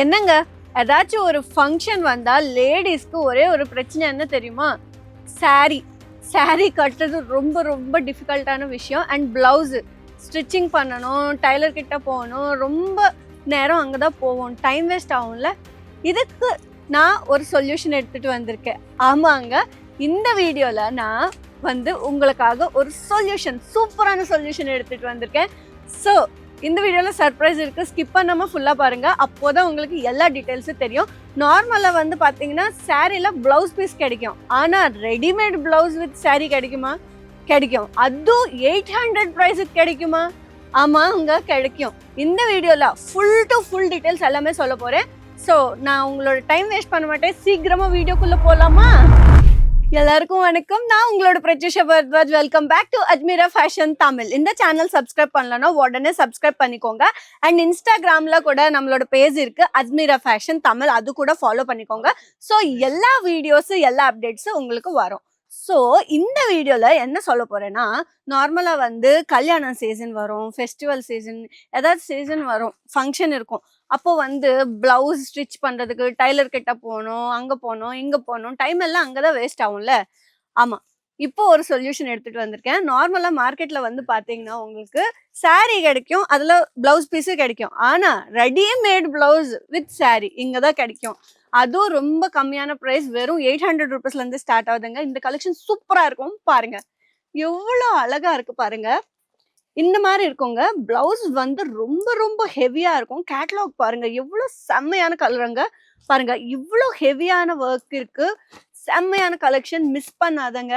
என்னங்க ஏதாச்சும் ஒரு ஃபங்க்ஷன் வந்தா லேடிஸ்க்கு ஒரே ஒரு பிரச்சனை என்ன தெரியுமா? சாரி சாரி கட்டுறது ரொம்ப ரொம்ப டிஃபிகல்ட்டான விஷயம். அண்ட் பிளவுஸு ஸ்டிச்சிங் பண்ணணும், டைலர் கிட்ட போகணும், ரொம்ப நேரம் அங்கே தான் போவோம், டைம் வேஸ்ட் ஆகும்ல. இதுக்கு நான் ஒரு சொல்யூஷன் எடுத்துட்டு வந்திருக்கேன். ஆமாங்க, இந்த வீடியோவில் நான் உங்களுக்காக ஒரு சொல்யூஷன், சூப்பரான சொல்யூஷன் எடுத்துட்டு வந்திருக்கேன். ஸோ இந்த வீடியோவில் சர்ப்ரைஸ் இருக்குது, ஸ்கிப் பண்ணாமல் ஃபுல்லாக பாருங்கள், அப்போ தான் உங்களுக்கு எல்லா டீட்டெயில்ஸும் தெரியும். நார்மலாக பார்த்தீங்கன்னா சாரியில் ப்ளவுஸ் பீஸ் கிடைக்கும், ஆனால் ரெடிமேட் ப்ளவுஸ் வித் சாரி கிடைக்குமா? கிடைக்கும். அதுவும் 800 ப்ரைஸுக்கு கிடைக்குமா? ஆமாங்க, கிடைக்கும். இந்த வீடியோவில் ஃபுல் டு ஃபுல் டீட்டெயில்ஸ் எல்லாமே சொல்ல போகிறேன். ஸோ நான் உங்களோட டைம் வேஸ்ட் பண்ண மாட்டேன், சீக்கிரமாக வீடியோக்குள்ளே போகலாமா? எல்லாருக்கும் வணக்கம், நான் உங்களோட Pratyusha Bharadwaj. Welcome back to Ajmera fashion Tamil. இந்த சேனல் சப்ஸ்கிரைப் பண்ணலன்னா உடனே சப்ஸ்கிரைப் பண்ணிக்கோங்க. அண்ட் இன்ஸ்டாகிராம்ல கூட நம்மளோட பேஜ் இருக்கு, அஜ்மீரா ஃபேஷன் தமிழ், அது கூட ஃபாலோ பண்ணிக்கோங்க. ஸோ எல்லா வீடியோஸும் எல்லா அப்டேட்ஸும் உங்களுக்கு வரும். ஸோ இந்த வீடியோவில் என்ன சொல்ல போகிறேன்னா, நார்மலாக கல்யாண சீசன் வரும், ஃபெஸ்டிவல் சீசன், ஏதாவது சீசன் வரும், ஃபங்க்ஷன் இருக்கும். அப்போ ப்ளவுஸ் ஸ்டிச் பண்ணுறதுக்கு டைலர் கிட்ட போகணும், அங்கே போகணும், இங்கே போகணும், டைம் எல்லாம் அங்கே தான் வேஸ்ட் ஆகும்ல. ஆமாம், இப்போ ஒரு சொல்யூஷன் எடுத்துகிட்டு வந்திருக்கேன். நார்மலாக மார்க்கெட்டில் பார்த்தீங்கன்னா உங்களுக்கு சாரீ கிடைக்கும், அதில் ப்ளவுஸ் பீஸும் கிடைக்கும். ஆனால் ரெடிமேட் ப்ளவுஸ் வித் சாரீ இங்கே தான் கிடைக்கும். அதுவும் ரொம்ப கம்மியான ப்ரைஸ், வெறும் 800 ருபீஸ்லேருந்து ஸ்டார்ட் ஆகுதுங்க. இந்த கலெக்ஷன் சூப்பராக இருக்கும் பாருங்க, எவ்வளோ அழகா இருக்கு பாருங்க. இந்த மாதிரி இருக்குங்க. பிளவுஸ் ரொம்ப ரொம்ப ஹெவியா இருக்கும். கேட்லாக் பாருங்க, எவ்வளோ செம்மையான கலருங்க பாருங்க, இவ்வளோ ஹெவியான ஒர்க் இருக்கு. செம்மையான கலெக்ஷன், மிஸ் பண்ணாதங்க,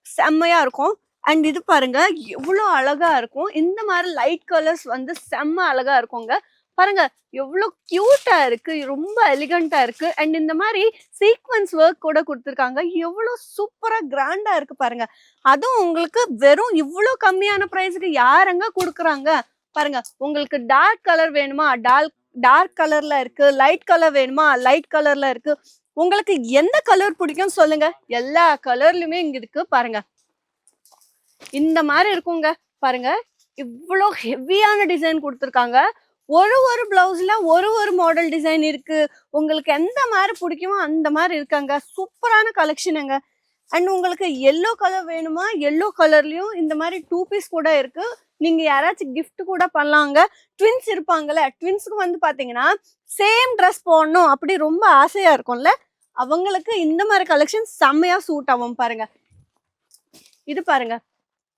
செம்மையா இருக்கும். அண்ட் இது பாருங்க, எவ்வளோ அழகா இருக்கும். இந்த மாதிரி லைட் கலர்ஸ் செம்ம அழகா இருக்குங்க. பாருங்க எவ்வளோ கியூட்டா இருக்கு, ரொம்ப எலிகண்டா இருக்கு. அண்ட் இந்த மாதிரி சீக்வன்ஸ் ஒர்க் கூட கொடுத்துருக்காங்க, எவ்வளோ சூப்பரா கிராண்டா இருக்கு பாருங்க. அதுவும் உங்களுக்கு வெறும் இவ்வளோ கம்மியான ப்ரைஸுக்கு யாருங்க கொடுக்குறாங்க பாருங்க. உங்களுக்கு டார்க் கலர் வேணுமா, டார்க் கலர்ல இருக்கு. லைட் கலர் வேணுமா, லைட் கலர்ல இருக்கு. உங்களுக்கு எந்த கலர் பிடிக்கும் சொல்லுங்க, எல்லா கலர்லயுமே இங்க இருக்கு பாருங்க. இந்த மாதிரி இருக்குங்க பாருங்க, இவ்வளோ ஹெவியான டிசைன் கொடுத்துருக்காங்க. ஒரு பிளவுஸ்ல ஒரு மாடல் டிசைன் இருக்கு. உங்களுக்கு எந்த மாதிரி பிடிக்குமோ அந்த மாதிரி இருக்காங்க. சூப்பரான கலெக்ஷனுங்க. அண்ட் உங்களுக்கு எல்லோ கலர் வேணுமா, எல்லோ கலர்லயும் இந்த மாதிரி 2 பீஸ் கூட இருக்கு. நீங்க யாராச்சும் கிஃப்ட் கூட பண்ணலாங்க. ட்வின்ஸ் இருப்பாங்கல்ல, ட்வின்ஸுக்கு பாத்தீங்கன்னா சேம் ட்ரெஸ் போடணும் அப்படி ரொம்ப ஆசையா இருக்கும்ல, அவங்களுக்கு இந்த மாதிரி கலெக்ஷன் செம்மையா சூட் ஆகும் பாருங்க. இது பாருங்க,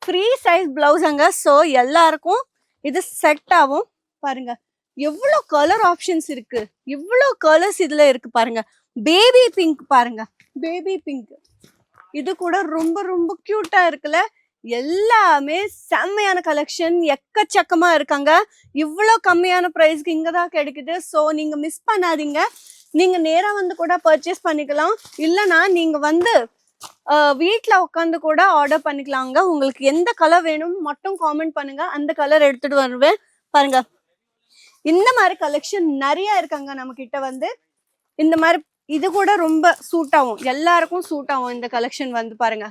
ஃப்ரீ சைஸ் பிளவுஸுங்க. ஸோ எல்லாருக்கும் இது செட் ஆகும் பாருங்க. எவ்வளோ கலர் ஆப்ஷன்ஸ் இருக்கு, இவ்வளோ கலர்ஸ் இதுல இருக்கு பாருங்க. பேபி பிங்க் பாருங்க, பேபி பிங்க், இது கூட ரொம்ப ரொம்ப கியூட்டா இருக்குல்ல. எல்லாமே செம்மையான கலெக்ஷன், எக்கச்சக்கமா இருக்காங்க. இவ்வளோ கம்மியான ப்ரைஸ்க்கு இங்க தான் கிடைக்குது. ஸோ நீங்க மிஸ் பண்ணாதீங்க. நீங்க நேரா கூட பர்ச்சேஸ் பண்ணிக்கலாம், இல்லைன்னா நீங்க வீட்டில் உட்காந்து கூட ஆர்டர் பண்ணிக்கலாங்க. உங்களுக்கு எந்த கலர் வேணும் மட்டும் காமெண்ட் பண்ணுங்க, அந்த கலர் எடுத்துட்டு வருவேன் பாருங்க. இந்த மாதிரி கலெக்ஷன் நிறைய இருக்காங்க நம்ம கிட்ட. இந்த மாதிரி இது கூட ரொம்ப சூட் ஆகும், எல்லாருக்கும் சூட் ஆகும் இந்த கலெக்ஷன் பாருங்க.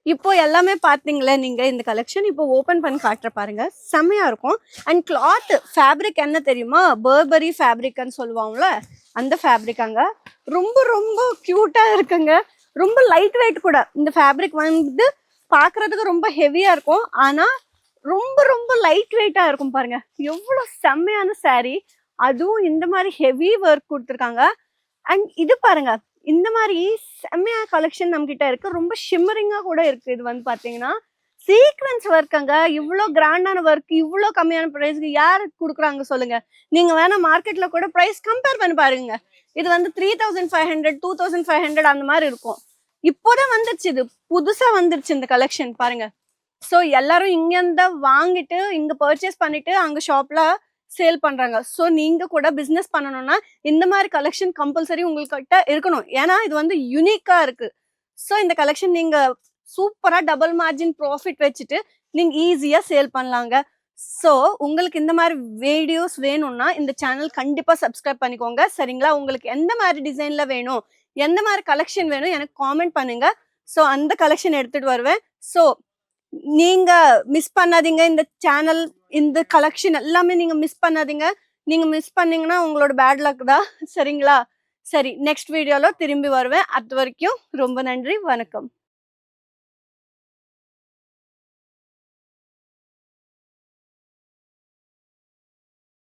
இப்போ எல்லாமே பார்த்தீங்களே நீங்க, இந்த கலெக்ஷன் இப்போ ஓப்பன் பண்ணி காட்டுற பாருங்க, செம்மையா இருக்கும். அண்ட் கிளாத் ஃபேப்ரிக் என்ன தெரியுமா, பர்பரி ஃபேப்ரிக்னு சொல்லுவாங்கல்ல, அந்த ஃபேப்ரிக்காங்க. ரொம்ப ரொம்ப கியூட்டா இருக்குங்க, ரொம்ப லைட் வெயிட் கூட. இந்த ஃபேப்ரிக் பார்க்கறதுக்கு ரொம்ப ஹெவியா இருக்கும், ஆனா ரொம்ப ரொம்ப லைட் வெயிட்டா இருக்கும் பாருங்க. எவ்வளோ செம்மையான சாரீ, அதுவும் இந்த மாதிரி ஹெவி ஒர்க் கொடுத்துருக்காங்க. அண்ட் இது பாருங்க, இந்த மாதிரி செம்மையான கலெக்ஷன் நம்ம கிட்ட இருக்கு. ரொம்ப ஷிம்மரிங்கா கூட இருக்கு. இது பாத்தீங்கன்னா சீக்வன்ஸ் ஒர்க்குங்க, இவ்வளோ கிராண்டான ஒர்க் இவ்வளோ கம்மியான ப்ரைஸ்க்கு யாரு கொடுக்குறாங்க சொல்லுங்க. நீங்க வேணா மார்க்கெட்ல கூட ப்ரைஸ் கம்பேர் பண்ணி பாருங்க. இது 3500 2500 அந்த மாதிரி இருக்கும். இப்போதான் வந்துருச்சு, இது புதுசா வந்துருச்சு இந்த கலெக்ஷன் பாருங்க. ஸோ எல்லாரும் இங்கேருந்து வாங்கிட்டு இங்கே பர்ச்சேஸ் பண்ணிட்டு அங்கே ஷாப்ல சேல் பண்றாங்க. ஸோ நீங்க கூட பிஸ்னஸ் பண்ணணும்னா இந்த மாதிரி கலெக்ஷன் கம்பல்சரி உங்கள்கிட்ட இருக்கணும். ஏன்னா இது யூனிக்கா இருக்கு. ஸோ இந்த கலெக்ஷன் நீங்க சூப்பரா டபுள் மார்ஜின் ப்ராஃபிட் வச்சுட்டு நீங்க ஈஸியா சேல் பண்ணலாங்க. ஸோ உங்களுக்கு இந்த மாதிரி வீடியோஸ் வேணும்னா இந்த சேனல் கண்டிப்பா சப்ஸ்கிரைப் பண்ணிக்கோங்க, சரிங்களா? உங்களுக்கு எந்த மாதிரி டிசைன்ல வேணும், எந்த மாதிரி கலெக்ஷன் வேணும் எனக்கு காமெண்ட் பண்ணுங்க. ஸோ அந்த கலெக்ஷன் எடுத்துட்டு வருவேன். ஸோ நீங்க மிஸ் பண்ணாதீங்க, இந்த சேனல் இந்த கலெக்ஷன் எல்லாமே நீங்க மிஸ் பண்ணாதீங்க. நீங்க மிஸ் பண்ணீங்கன்னா உங்களோட பேட் லக் தான். சரிங்களா? சரி, நெக்ஸ்ட் வீடியோல திரும்பி வருவேன். அது வரைக்கும் ரொம்ப நன்றி. வணக்கம்.